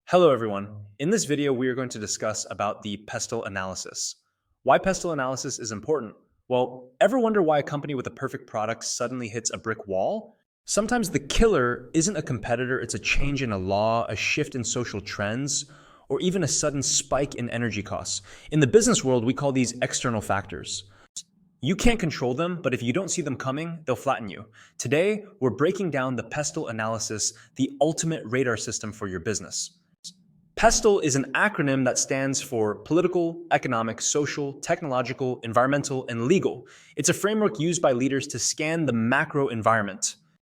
Hello everyone. In this video, we are going to discuss about the PESTEL analysis. Why PESTEL analysis is important? Well, ever wonder why a company with a perfect product suddenly hits a brick wall? Sometimes the killer isn't a competitor, it's a change in a law, a shift in social trends, or even a sudden spike in energy costs. In the business world, we call these external factors. You can't control them, but if you don't see them coming, they'll flatten you. Today, we're breaking down the PESTEL analysis, the ultimate radar system for your business. PESTEL is an acronym that stands for political, economic, social, technological, environmental, and legal. It's a framework used by leaders to scan the macro environment.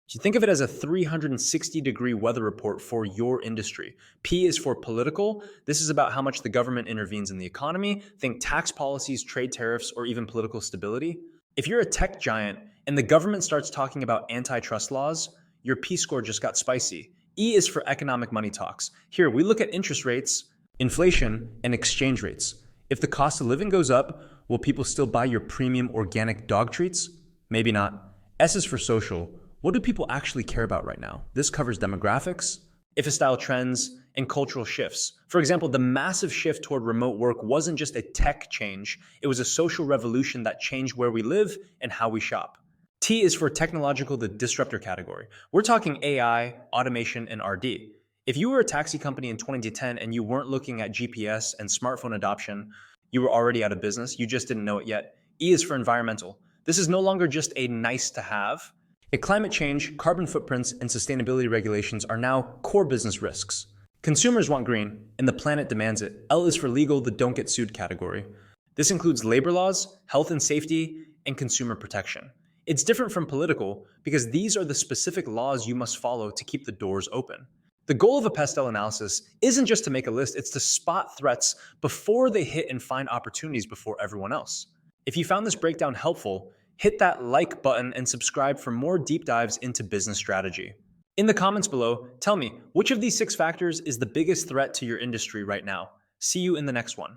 You think of it as a 360-degree weather report for your industry. P is for political. This is about how much the government intervenes in the economy. Think tax policies, trade tariffs, or even political stability. If you're a tech giant and the government starts talking about antitrust laws, your P score just got spicy. E is for economic money talks. Here, we look at interest rates, inflation, and exchange rates. If the cost of living goes up, will people still buy your premium organic dog treats? Maybe not. S is for social. What do people actually care about right now? This covers demographics, IFA-style trends, and cultural shifts. For example, the massive shift toward remote work wasn't just a tech change, it was a social revolution that changed where we live and how we shop. T is for technological, the disruptor category. We're talking AI, automation, and RD. If you were a taxi company in 2010 and you weren't looking at GPS and smartphone adoption, you were already out of business. You just didn't know it yet. E is for environmental. This is no longer just a nice to have. Climate change, carbon footprints, and sustainability regulations are now core business risks. Consumers want green, and the planet demands it. L is for legal, the don't get sued category. This includes labor laws, health and safety, and consumer protection. It's different from political because these are the specific laws you must follow to keep the doors open. The goal of a PESTEL analysis isn't just to make a list, it's to spot threats before they hit and find opportunities before everyone else. If you found this breakdown helpful, hit that like button and subscribe for more deep dives into business strategy. In the comments below, tell me, which of these 6 factors is the biggest threat to your industry right now? See you in the next one.